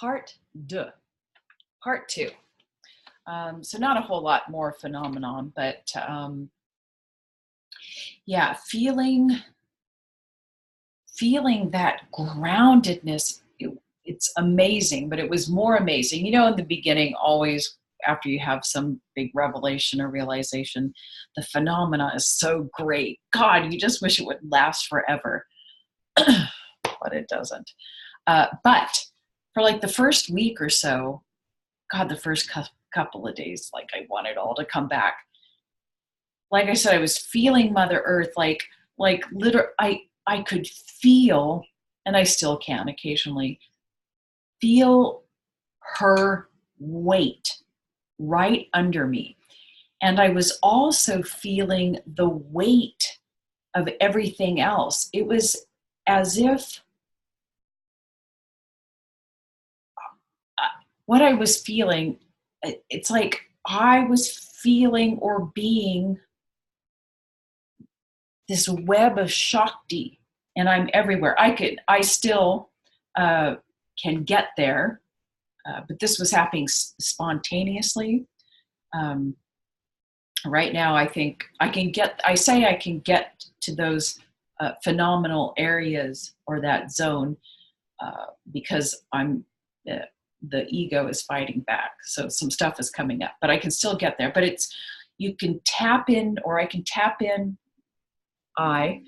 Part deux, part two. So not a whole lot more phenomenon, but yeah, feeling that groundedness. It's amazing, but it was more amazing. You know, in the beginning, always after you have some big revelation or realization, the phenomena is so great. God, you just wish it would last forever, but it doesn't. But for like the first week or so, God, the first couple of days, like I want it all to come back. Like I said, I was feeling Mother Earth, like literally, I could feel, and I still can occasionally, feel her weight right under me. And I was also feeling the weight of everything else. It was as if what I was feeling, it's like I was feeling or being this web of Shakti, and I'm everywhere. I still can get there, but this was happening spontaneously. Right now, I think I can get to those phenomenal areas or that zone because the ego is fighting back. So some stuff is coming up, but I can still get there. But you can tap in, or I can tap in. I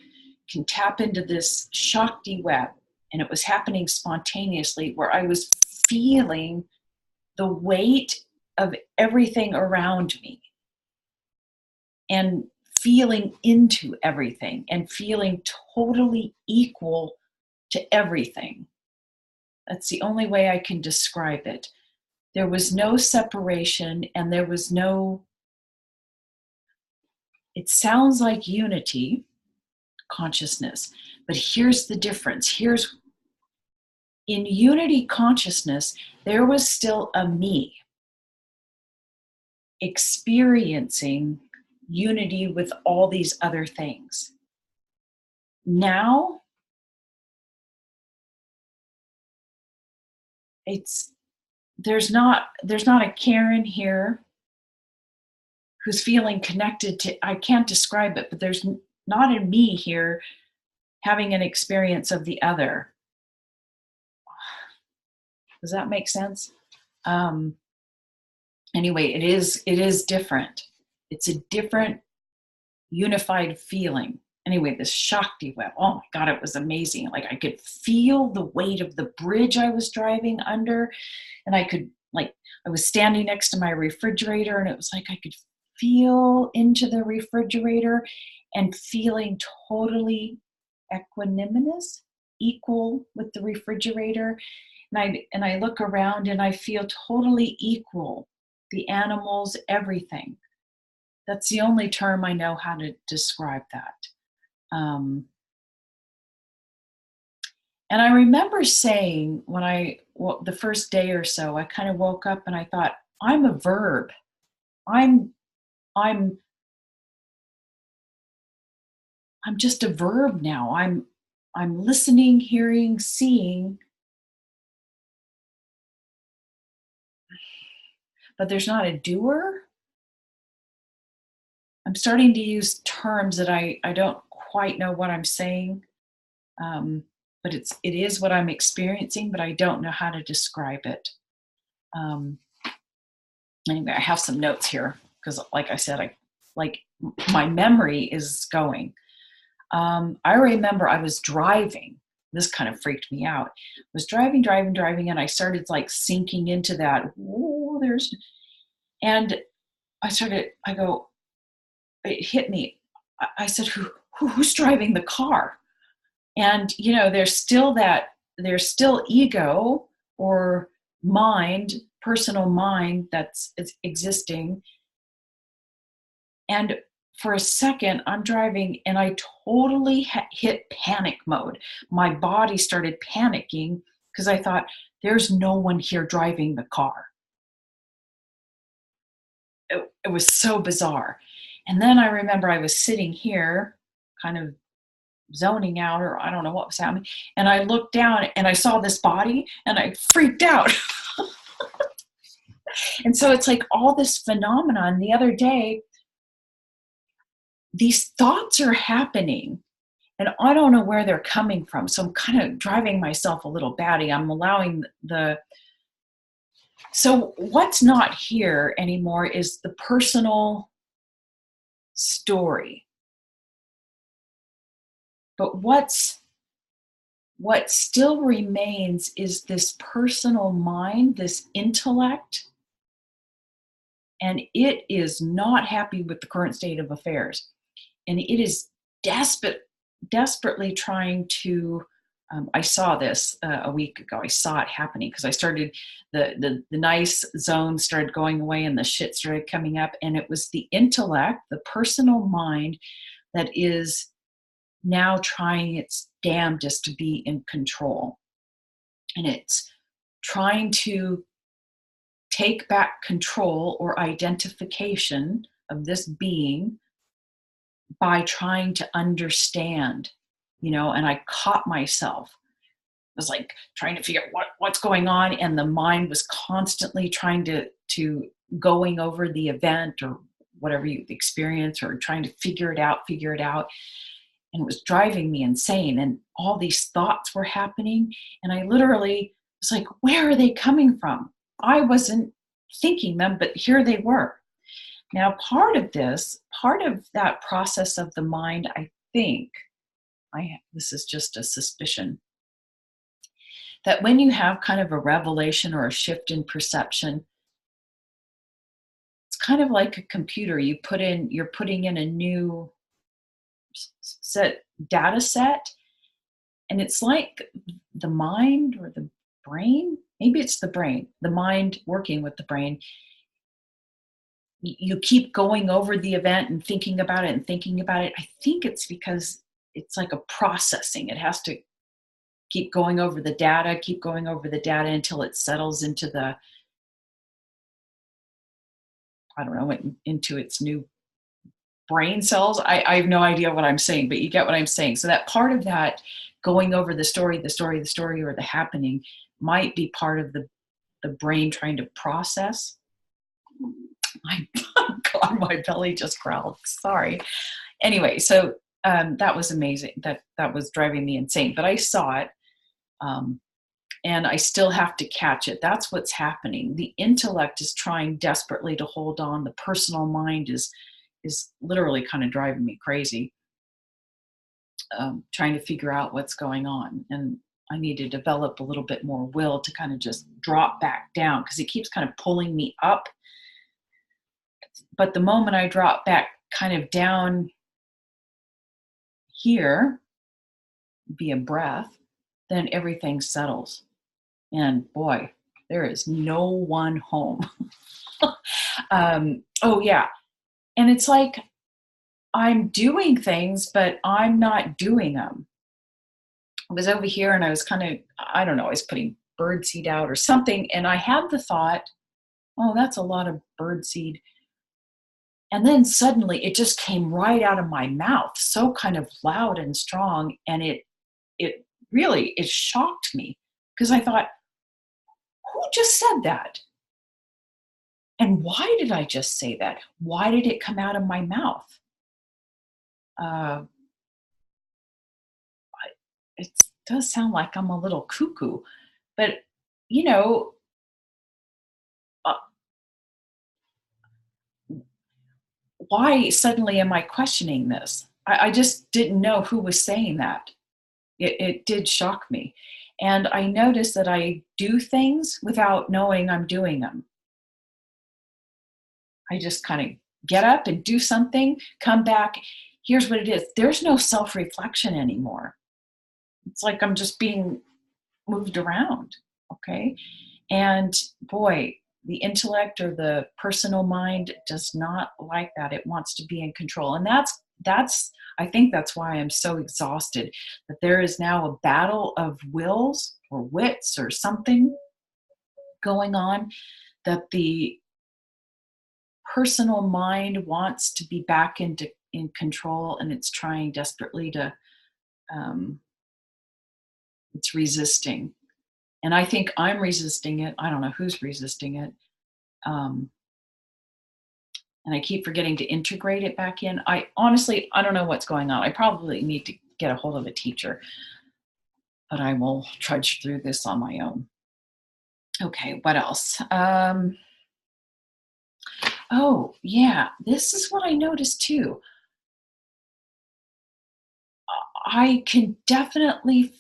can tap into this Shakti web, and it was happening spontaneously where I was feeling the weight of everything around me and feeling into everything and feeling totally equal to everything. That's the only way I can describe it. There was no separation, and there was no, it sounds like unity consciousness, but here's the difference. In unity consciousness, there was still a me experiencing unity with all these other things. Now, there's not a Karen here who's feeling connected to, I can't describe it, but there's not a me here having an experience of the other. Does that make sense? Anyway, it is different. It's a different unified feeling. Anyway, this Shakti web, oh my God, it was amazing. Like I could feel the weight of the bridge I was driving under, and I was standing next to my refrigerator, and it was like I could feel into the refrigerator and feeling totally equanimous, equal with the refrigerator. And I look around and I feel totally equal. The animals, everything. That's the only term I know how to describe that. And I remember saying the first day or so, I kind of woke up and I thought, I'm a verb. I'm just a verb now. I'm listening, hearing, seeing, but there's not a doer. I'm starting to use terms that I don't quite know what I'm saying, but it is what I'm experiencing, but I don't know how to describe it. Anyway, I have some notes here because, like I said, my memory is going. I remember I was driving. This kind of freaked me out. I was driving, and I started like sinking into that. And it hit me. I said, who's driving the car? And, you know, there's still ego or mind, personal mind that's existing. And for a second, I'm driving and I totally hit panic mode. My body started panicking because I thought, there's no one here driving the car. It was so bizarre. And then I remember I was sitting here, kind of zoning out, or I don't know what was happening. And I looked down and I saw this body and I freaked out. And so it's like all this phenomenon. The other day, these thoughts are happening and I don't know where they're coming from. So I'm kind of driving myself a little batty. I'm allowing so what's not here anymore is the personal story. But what still remains is this personal mind, this intellect, and it is not happy with the current state of affairs. And it is desperately trying to. I saw this a week ago. I saw it happening because I started the nice zone started going away and the shit started coming up, and it was the intellect, the personal mind, that is now trying its damnedest to be in control, and it's trying to take back control or identification of this being by trying to understand, and I caught myself. I was like trying to figure out what's going on, and the mind was constantly trying to going over the event or whatever you experience, or trying to figure it out, and it was driving me insane. And all these thoughts were happening, and I literally was like, where are they coming from? I wasn't thinking them, but here they were. Now, part of that process of the mind, I think, this is just a suspicion, that when you have kind of a revelation or a shift in perception, it's kind of like a computer. You're putting in a new data set, and it's like the mind or the brain, maybe it's the brain, the mind working with the brain. You keep going over the event and thinking about it. I think it's because it's like a processing. It has to keep going over the data until it settles into into its new brain cells. I have no idea what I'm saying, but you get what I'm saying. So that part of that going over the story, or the happening might be part of the brain trying to process. My God, my belly just growled. Sorry. Anyway, so that was amazing. That was driving me insane. But I saw it, and I still have to catch it. That's what's happening. The intellect is trying desperately to hold on. The personal mind is literally kind of driving me crazy, trying to figure out what's going on. And I need to develop a little bit more will to kind of just drop back down, because it keeps kind of pulling me up. But the moment I drop back kind of down here via breath, then everything settles. And boy, there is no one home. Oh yeah. And it's like I'm doing things, but I'm not doing them. I was over here and I was kind of, I don't know, I was putting birdseed out or something. And I had the thought, oh, that's a lot of birdseed. And then suddenly it just came right out of my mouth, so kind of loud and strong. And it really shocked me, because I thought, who just said that? And why did I just say that? Why did it come out of my mouth? It does sound like I'm a little cuckoo, but you know, uh, why suddenly am I questioning this? I just didn't know who was saying that. It did shock me. And I noticed that I do things without knowing I'm doing them. I just kind of get up and do something, come back. Here's what it is. There's no self-reflection anymore. It's like I'm just being moved around. Okay. And boy, the intellect or the personal mind does not like that. It wants to be in control. And I think that's why I'm so exhausted, that there is now a battle of wills or wits or something going on, that the personal mind wants to be back in control, and it's trying desperately to Um, it's resisting. And I think I'm resisting it. I don't know who's resisting it. Um, and I keep forgetting to integrate it back in. I honestly, I don't know what's going on. I probably need to get a hold of a teacher, but I will trudge through this on my own. Okay, what else? Oh, yeah, this is what I noticed too. I can definitely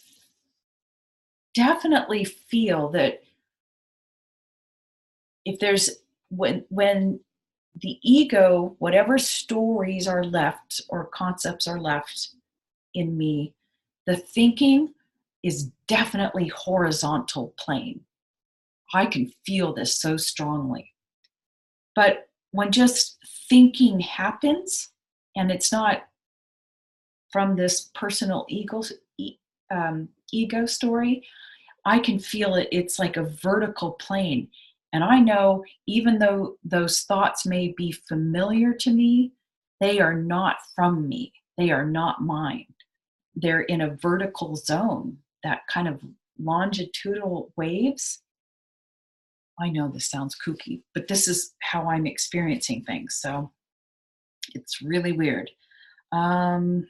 feel that if there's when the ego, whatever stories are left or concepts are left in me, the thinking is definitely horizontal plane. I can feel this so strongly. But when just thinking happens and it's not from this personal ego story, I can feel it. It's like a vertical plane. And I know even though those thoughts may be familiar to me, they are not from me. They are not mine. They're in a vertical zone, that kind of longitudinal waves. I know this sounds kooky, but this is how I'm experiencing things. So it's really weird. Um,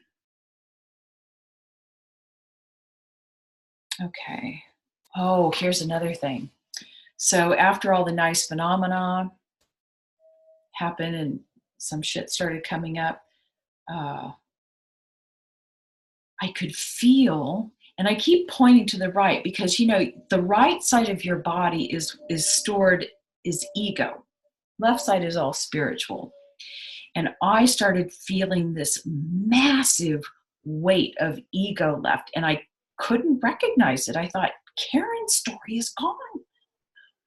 okay. Oh, here's another thing. So after all the nice phenomena happened and some shit started coming up, uh, I could feel, and I keep pointing to the right because the right side of your body is stored is ego. Left side is all spiritual. And I started feeling this massive weight of ego left, and I couldn't recognize it. I thought, Karen's story is gone.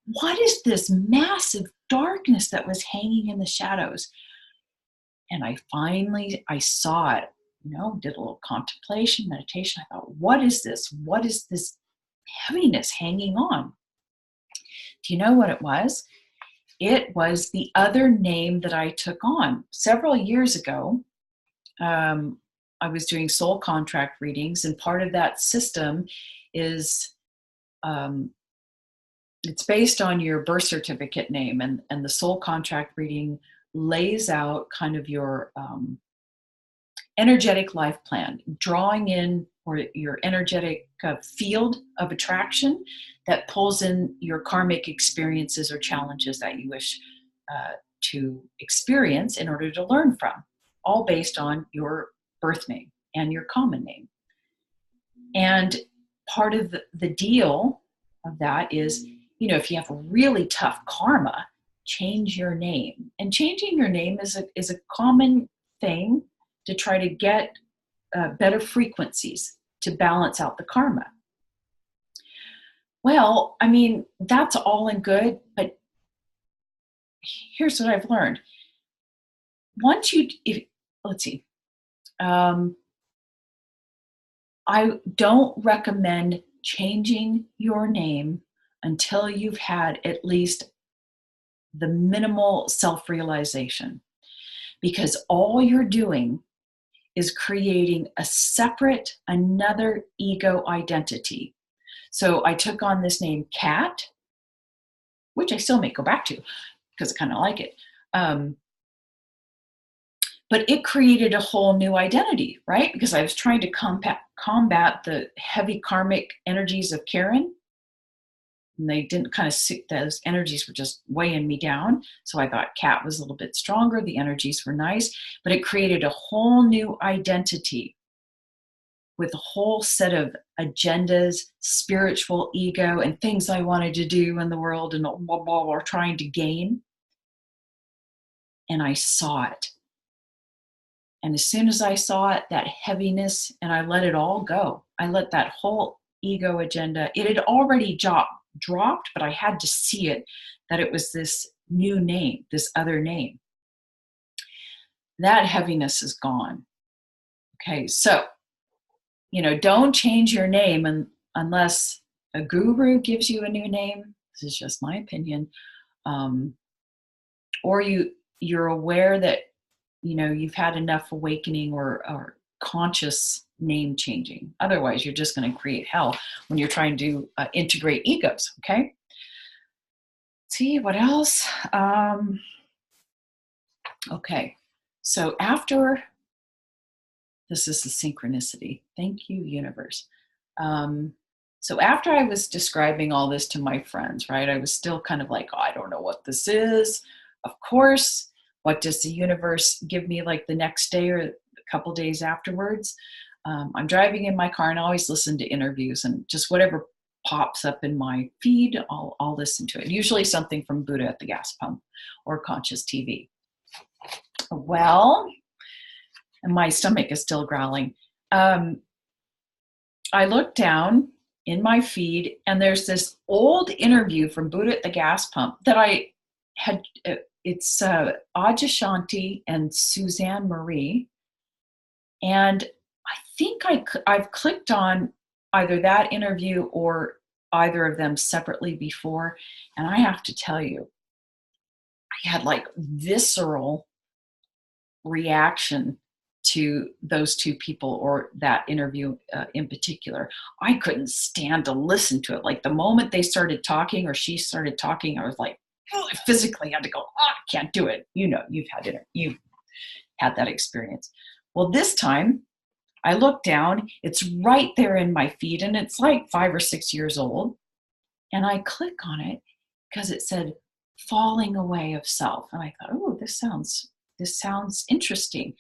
What is this massive darkness that was hanging in the shadows? And I saw it, did a little contemplation, meditation. I thought, what is this? What is this heaviness hanging on? Do you know what it was? It was the other name that I took on. Several years ago, I was doing soul contract readings, and part of that system is um, it's based on your birth certificate name, and the soul contract reading lays out kind of your energetic life plan, drawing in or your energetic field of attraction that pulls in your karmic experiences or challenges that you wish to experience in order to learn from, all based on your birth name and your common name. And part of the deal of that is, if you have really tough karma, change your name. And changing your name is a common thing to try to get better frequencies to balance out the karma. Well, I mean, that's all and good, but here's what I've learned. Let's see, I don't recommend changing your name until you've had at least the minimal self-realization, because all you're doing is creating another ego identity. So I took on this name Cat, which I still may go back to because I kind of like it. But it created a whole new identity, right? Because I was trying to combat the heavy karmic energies of Karen. And they didn't kind of suit, those energies were just weighing me down. So I thought Cat was a little bit stronger. The energies were nice, but it created a whole new identity with a whole set of agendas, spiritual ego, and things I wanted to do in the world and blah, blah, blah, trying to gain. And I saw it. And as soon as I saw it, that heaviness, and I let it all go. I let that whole ego agenda, it had already dropped, but I had to see it, that it was this new name, this other name. That heaviness is gone. Okay, so, don't change your name unless a guru gives you a new name. This is just my opinion. Or you're aware that, you've had enough awakening or conscious name changing. Otherwise, you're just going to create hell when you're trying to integrate egos. Okay. See what else? Okay. So after this is the synchronicity. Thank you, universe. Um, so after I was describing all this to my friends, right, I was still kind of like, oh, I don't know what this is. Of course, what does the universe give me like the next day or a couple days afterwards? I'm driving in my car and I always listen to interviews and just whatever pops up in my feed, I'll listen to it. Usually something from Buddha at the gas pump or Conscious TV. Well, and my stomach is still growling. I look down in my feed and there's this old interview from Buddha at the gas pump that I had. It's Adyashanti and Suzanne Marie. And I think I've clicked on either that interview or either of them separately before. And I have to tell you, I had like visceral reaction to those two people or that interview in particular. I couldn't stand to listen to it. Like the moment they started talking or she started talking, I was like, oh, I physically had to go, oh, I can't do it. You know, you've had that experience. Well, this time I look down, it's right there in my feed and it's like 5 or 6 years old. And I click on it because it said falling away of self. And I thought, oh, this sounds interesting.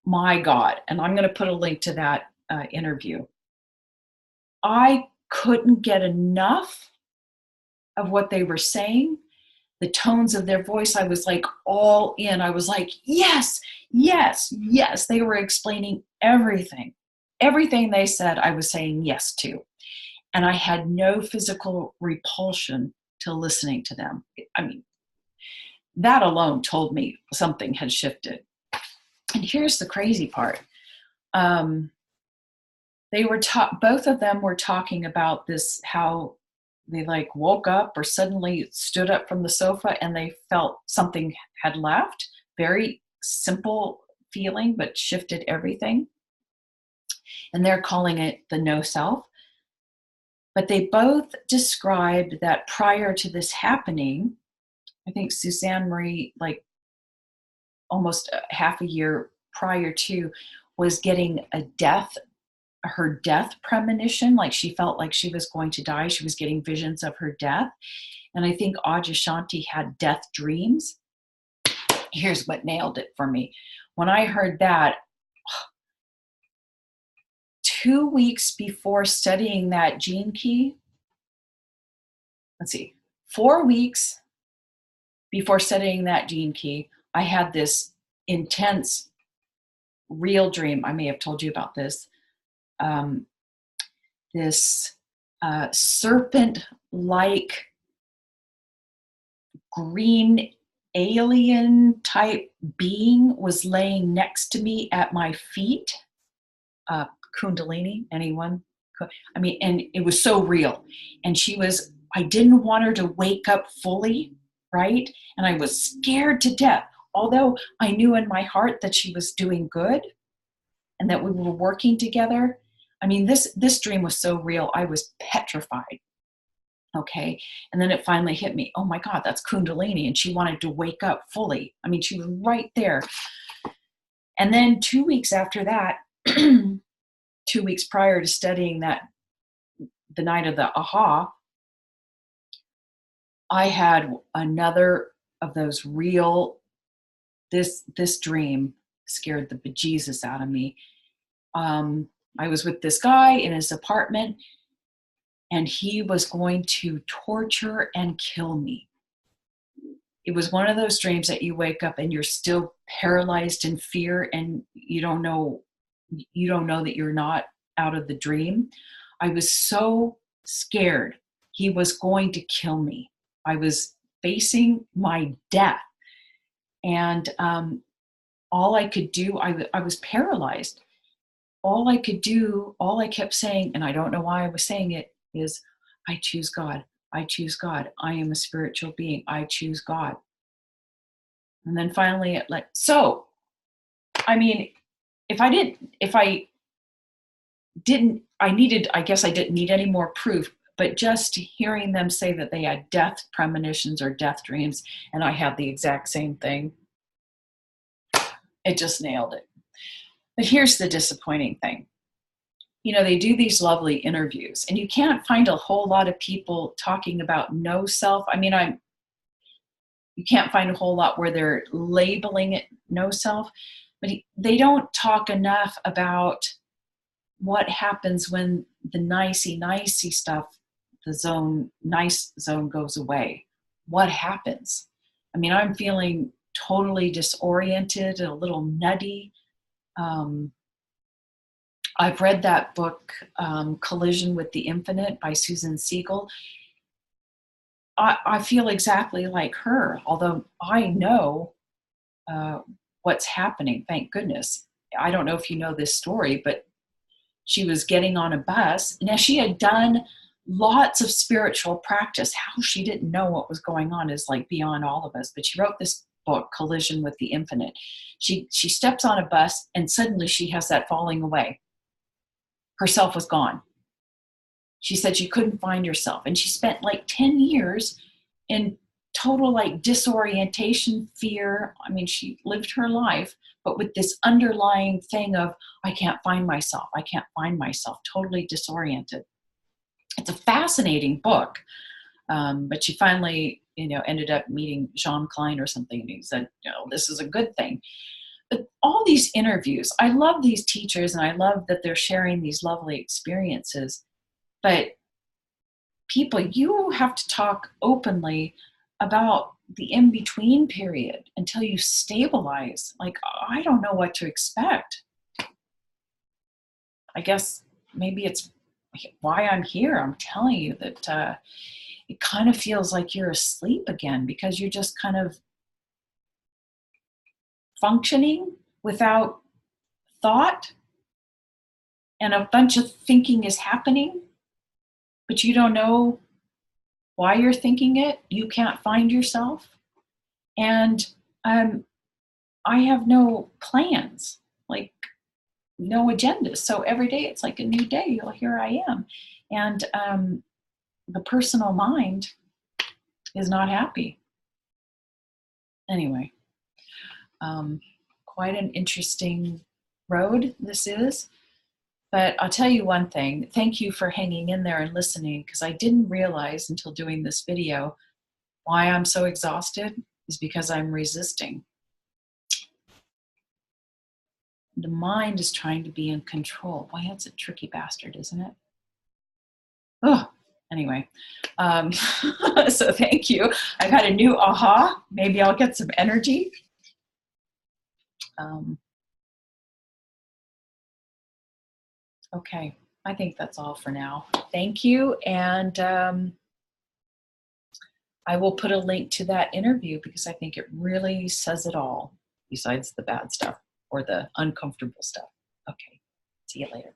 My God. And I'm going to put a link to that interview. I couldn't get enough of what they were saying, the tones of their voice. I was like all in. I was like, yes, yes, yes. They were explaining everything. Everything they said, I was saying yes to. And I had no physical repulsion to listening to them. I mean, that alone told me something had shifted. And here's the crazy part. They were both of them were talking about this, how they like woke up or suddenly stood up from the sofa and they felt something had left. Very simple feeling, but shifted everything. And they're calling it the no self. But they both described that prior to this happening, I think Suzanne Marie, like almost half a year prior to, was getting her death premonition. Like she felt like she was going to die. She was getting visions of her death. And I think Adyashanti had death dreams. Here's what nailed it for me. When I heard that, 2 weeks before studying that gene key, 4 weeks before studying that gene key, I had this intense, real dream. I may have told you about this. This serpent-like green alien type being was laying next to me at my feet. Kundalini, anyone? I mean, and it was so real. And I didn't want her to wake up fully, right? And I was scared to death. Although I knew in my heart that she was doing good and that we were working together. I mean, this dream was so real, I was petrified. Okay. And then it finally hit me. Oh my God, that's Kundalini. And she wanted to wake up fully. I mean, she was right there. And then 2 weeks after that, 2 weeks prior to studying that, the night of the aha, I had another of those real, this dream scared the bejesus out of me. I was with this guy in his apartment and he was going to torture and kill me. It was one of those dreams that you wake up and you're still paralyzed in fear and you don't know that you're not out of the dream. I was so scared. He was going to kill me. I was facing my death. And all I could do, I was paralyzed. All I kept saying, and I don't know why I was saying it, is, I choose God. I choose God. I am a spiritual being. I choose God. And then finally, I mean, if I I guess I didn't need any more proof, but just hearing them say that they had death premonitions or death dreams, and I had the exact same thing, it just nailed it. But here's the disappointing thing. You know, they do these lovely interviews, and you can't find a whole lot of people talking about no self. I mean, you can't find a whole lot where they're labeling it no self, but they don't talk enough about what happens when the nicey stuff, nice zone goes away. What happens? I mean, I'm feeling totally disoriented, a little nutty. I've read that book, Collision with the Infinite by Susan Siegel. I feel exactly like her, although I know what's happening, thank goodness. I don't know if you know this story, but she was getting on a bus. Now, she had done lots of spiritual practice. How she didn't know what was going on is like beyond all of us. But she wrote this book, Collision with the Infinite. She steps on a bus, and suddenly she has that falling away. Herself was gone. She said she couldn't find herself. And she spent like 10 years in total like disorientation, fear. I mean, she lived her life, but with this underlying thing of, I can't find myself. I can't find myself, totally disoriented. It's a fascinating book. But she finally, ended up meeting Jean Klein or something. And he said, this is a good thing. But all these interviews, I love these teachers, and I love that they're sharing these lovely experiences. But people, you have to talk openly about the in-between period until you stabilize. Like, I don't know what to expect. I guess maybe it's why I'm here. I'm telling you that it kind of feels like you're asleep again, because you're just kind of functioning without thought, and a bunch of thinking is happening, but you don't know why you're thinking it. You can't find yourself. And I have no plans, like no agendas. So every day it's like a new day. Here I am. And the personal mind is not happy. Anyway, quite an interesting road this is. But I'll tell you one thing. Thank you for hanging in there and listening, because I didn't realize until doing this video why I'm so exhausted is because I'm resisting. The mind is trying to be in control. Boy, that's a tricky bastard, isn't it? Oh, anyway. So thank you. I've had a new aha. Maybe I'll get some energy. Okay, I think that's all for now. Thank you. And I will put a link to that interview, because I think it really says it all, besides the bad stuff or the uncomfortable stuff. Okay, see you later.